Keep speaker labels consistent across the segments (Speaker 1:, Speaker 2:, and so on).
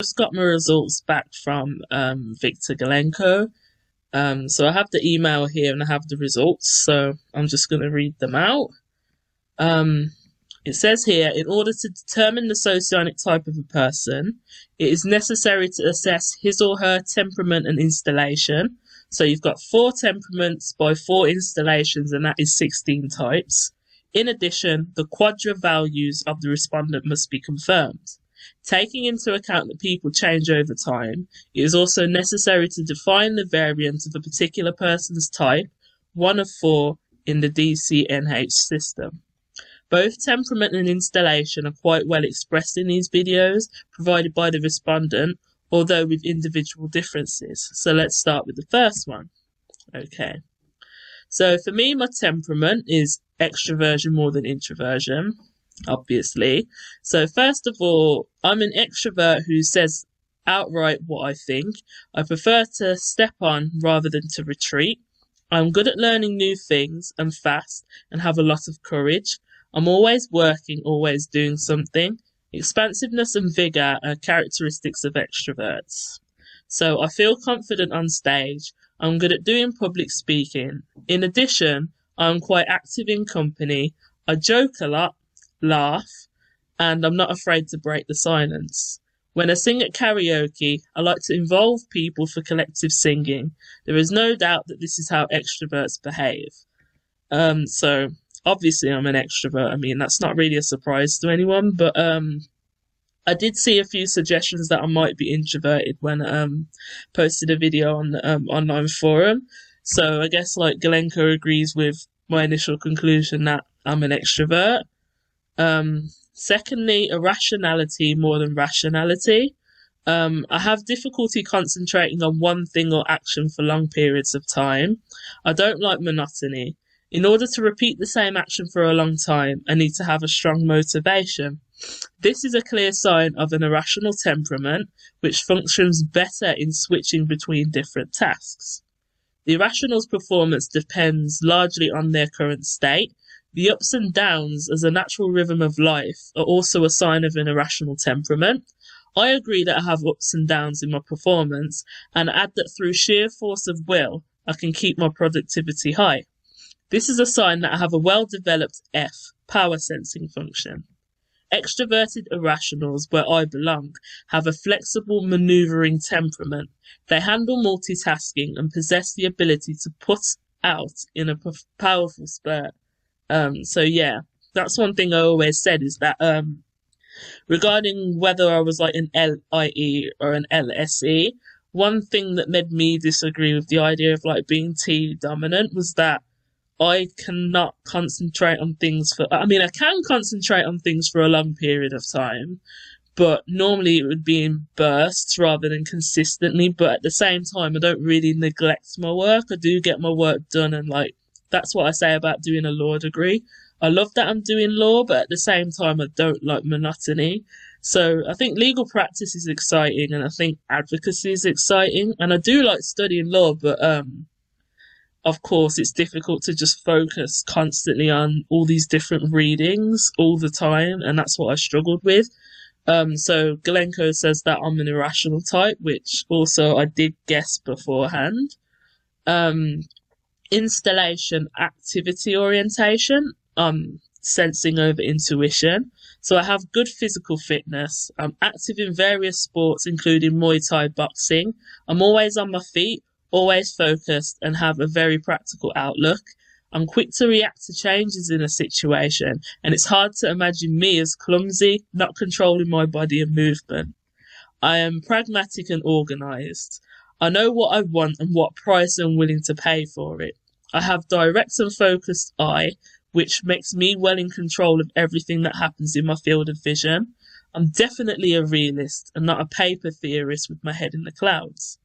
Speaker 1: just got my results back from V.Gulenko. So I have the email here and I have the results, so I'm just going to read them out. It says here, in order to determine the socionic type of a person, it is necessary to assess his or her temperament and installation. So you've got 4 temperaments by 4 installations, and that is 16 types. In addition, the quadra values of the respondent must be confirmed. Taking into account that people change over time, it is also necessary to define the variant of a particular person's type, 1 of 4, in the DCNH system. Both temperament and installation are quite well expressed in these videos provided by the respondent, although with individual differences. So let's start with the first one. Okay. So for me, my temperament is extroversion more than introversion, obviously. So first of all, I'm an extrovert who says outright what I think. I prefer to step on rather than to retreat. I'm good at learning new things and fast and have a lot of courage. I'm always working, always doing something. Expansiveness and vigour are characteristics of extroverts. So I feel confident on stage. I'm good at doing public speaking. In addition, I'm quite active in company. I joke a lot, laugh, and I'm not afraid to break the silence. When I sing at karaoke, I like to involve people for collective singing. There is no doubt that this is how extroverts behave. So obviously I'm an extrovert. I mean, that's not really a surprise to anyone, but I did see a few suggestions that I might be introverted when posted a video on the online forum. So I guess like Gulenko agrees with my initial conclusion that I'm an extrovert. Secondly, irrationality more than rationality. I have difficulty concentrating on one thing or action for long periods of time. I don't like monotony. In order to repeat the same action for a long time, I need to have a strong motivation. This is a clear sign of an irrational temperament, which functions better in switching between different tasks. The irrational's performance depends largely on their current state. The ups and downs as a natural rhythm of life are also a sign of an irrational temperament. I agree that I have ups and downs in my performance, and add that through sheer force of will, I can keep my productivity high. This is a sign that I have a well-developed F, power sensing function. Extroverted irrationals, where I belong, have a flexible manoeuvring temperament. They handle multitasking and possess the ability to put out in a powerful spurt. So yeah, that's one thing I always said is that regarding whether I was like an LIE or an LSE, one thing that made me disagree with the idea of like being T dominant was that I cannot concentrate on things I can concentrate on things for a long period of time, but normally it would be in bursts rather than consistently. But at the same time, I don't really neglect my work. I do get my work done, and like that's what I say about doing a law degree. I love that I'm doing law, but at the same time, I don't like monotony. So I think legal practice is exciting, and I think advocacy is exciting, and I do like studying law, but of course, it's difficult to just focus constantly on all these different readings all the time, and that's what I struggled with. So Gulenko says that I'm an irrational type, which also I did guess beforehand. Installation, activity orientation, sensing over intuition. So I have good physical fitness. I'm active in various sports, including Muay Thai boxing. I'm always on my feet, always focused, and have a very practical outlook. I'm quick to react to changes in a situation, and it's hard to imagine me as clumsy, not controlling my body and movement. I am pragmatic and organised. I know what I want and what price I'm willing to pay for it. I have direct and focused eye, which makes me well in control of everything that happens in my field of vision. I'm definitely a realist and not a paper theorist with my head in the clouds.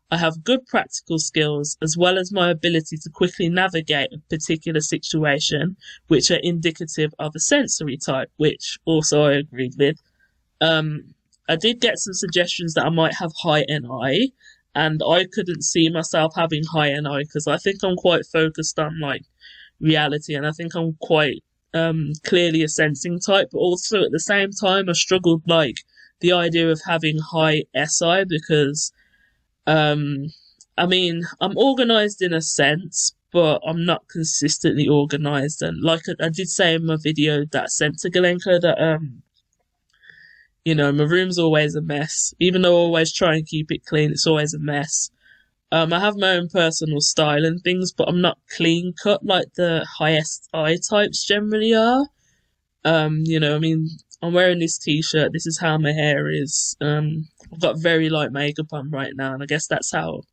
Speaker 1: I have good practical skills as well as my ability to quickly navigate a particular situation, which are indicative of a sensory type, which also I agreed with. I did get some suggestions that I might have high NI, and I couldn't see myself having high NI because I think I'm quite focused on like reality, and I think I'm quite clearly a sensing type, but also at the same time I struggled like the idea of having high SI because I mean, I'm organized in a sense, but I'm not consistently organized. And like I did say in my video that I sent to Gulenko that you know, my room's always a mess. Even though I always try and keep it clean, it's always a mess. I have my own personal style and things, but I'm not clean cut like the highest I types generally are. You know, I mean, I'm wearing this t-shirt. This is how my hair is. I've got very light makeup on right now, and I guess that's how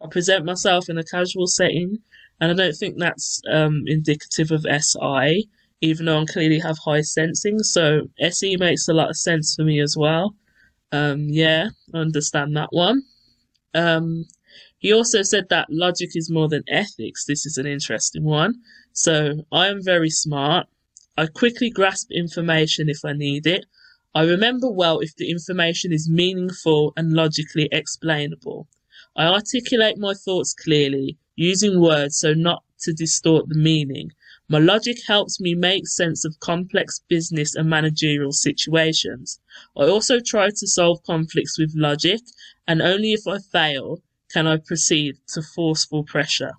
Speaker 1: I present myself in a casual setting. And I don't think that's indicative of SI, even though I clearly have high sensing. So SE makes a lot of sense for me as well. Yeah, I understand that one. He also said that logic is more than ethics. This is an interesting one. So I am very smart. I quickly grasp information if I need it. I remember well if the information is meaningful and logically explainable. I articulate my thoughts clearly, using words so not to distort the meaning. My logic helps me make sense of complex business and managerial situations. I also try to solve conflicts with logic, and only if I fail can I proceed to forceful pressure.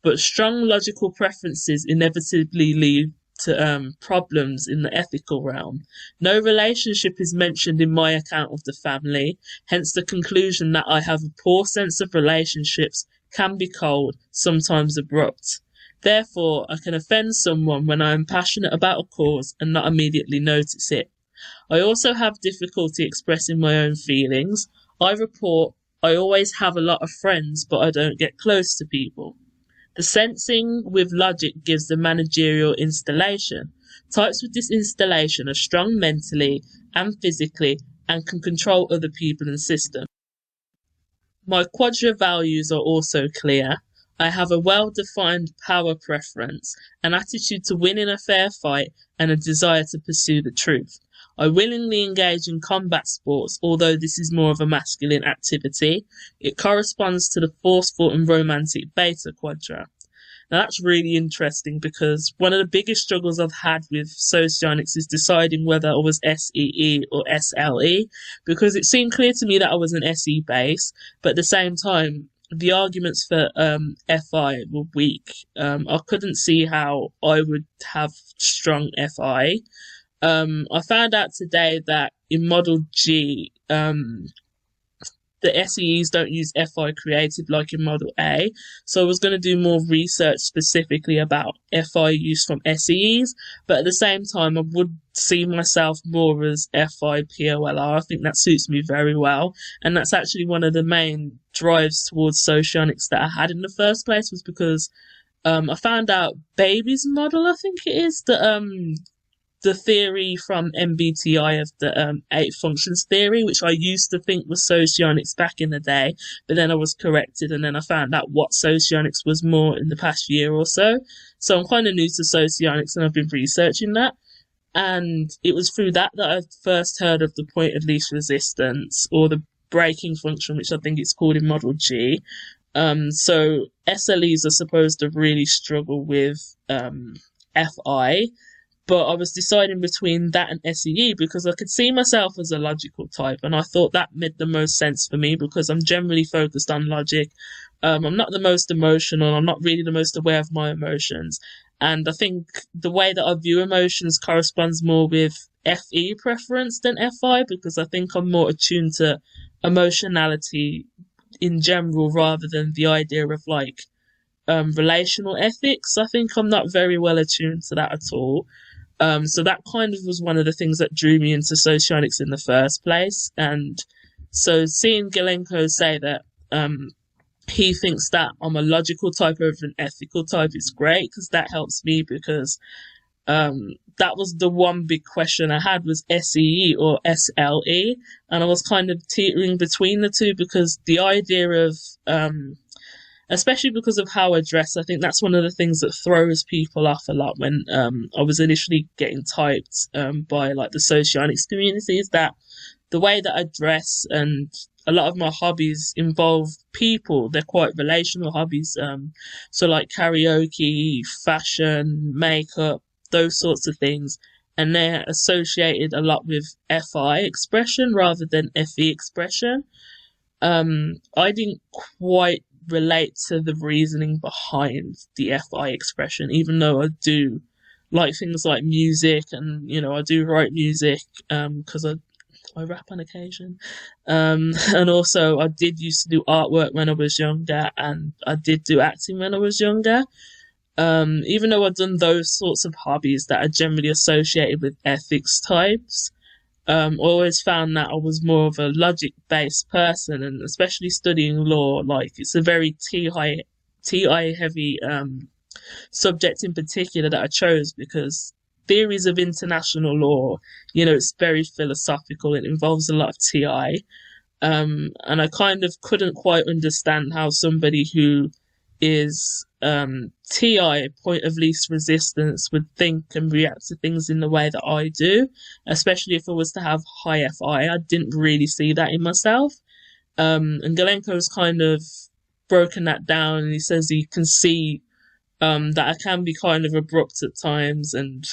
Speaker 1: But strong logical preferences inevitably lead to problems in the ethical realm. No relationship is mentioned in my account of the family, hence the conclusion that I have a poor sense of relationships, can be cold, sometimes abrupt. Therefore, I can offend someone when I am passionate about a cause and not immediately notice it. I also have difficulty expressing my own feelings. I report I always have a lot of friends, but I don't get close to people. The sensing with logic gives the managerial installation. Types with this installation are strong mentally and physically and can control other people and systems. My quadra values are also clear. I have a well-defined power preference, an attitude to win in a fair fight, and a desire to pursue the truth. I willingly engage in combat sports, although this is more of a masculine activity. It corresponds to the forceful and romantic beta quadra. Now that's really interesting because one of the biggest struggles I've had with Socionics is deciding whether I was SEE or SLE, because it seemed clear to me that I was an SE base, but at the same time, the arguments for FI were weak. I couldn't see how I would have strong FI. I found out today that in Model G, the SEEs don't use FI creative like in Model A. So I was going to do more research specifically about FI use from SEEs, but at the same time, I would see myself more as FI POLR. I think that suits me very well. And that's actually one of the main drives towards Socionics that I had in the first place, was because I found out Baby's model, I think it is, the theory from MBTI of the 8 functions theory, which I used to think was Socionics back in the day, but then I was corrected and then I found out what Socionics was more in the past year or so. So I'm kind of new to Socionics and I've been researching that. And it was through that that I first heard of the point of least resistance, or the braking function, which I think it's called in Model G. So SLEs are supposed to really struggle with FI, but I was deciding between that and SEE because I could see myself as a logical type, and I thought that made the most sense for me because I'm generally focused on logic. I'm not the most emotional, I'm not really the most aware of my emotions, and I think the way that I view emotions corresponds more with FE preference than FI, because I think I'm more attuned to emotionality in general rather than the idea of like relational ethics. I think I'm not very well attuned to that at all. So that kind of was one of the things that drew me into Socionics in the first place. And so seeing Gulenko say that he thinks that I'm a logical type over an ethical type is great, because that helps me, because that was the one big question I had, was SEE or SLE, and I was kind of teetering between the two, because the idea of especially because of how I dress, I think that's one of the things that throws people off a lot when I was initially getting typed by like the Socionics community, is that the way that I dress and a lot of my hobbies involve people. They're quite relational hobbies. So like karaoke, fashion, makeup, those sorts of things. and they're associated a lot with FI expression rather than FE expression. I didn't quite relate to the reasoning behind the FI expression, even though I do like things like music, and I do write music because I rap on occasion, and also I did used to do artwork when I was younger, and I did do acting when I was younger. Even though I've done those sorts of hobbies that are generally associated with ethics types, I always found that I was more of a logic-based person, and especially studying law, like it's a very TI heavy subject in particular that I chose because theories of international law, it's very philosophical. It involves a lot of TI, and I kind of couldn't quite understand how somebody who is TI, point of least resistance, would think and react to things in the way that I do, especially if I was to have high FI. I didn't really see that in myself. And Gulenko's kind of broken that down, and he says he can see that I can be kind of abrupt at times, and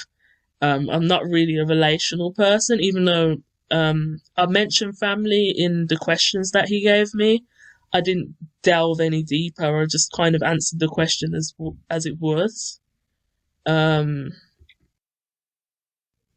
Speaker 1: I'm not really a relational person, even though I mentioned family in the questions that he gave me. I didn't delve any deeper. I just kind of answered the question as it was.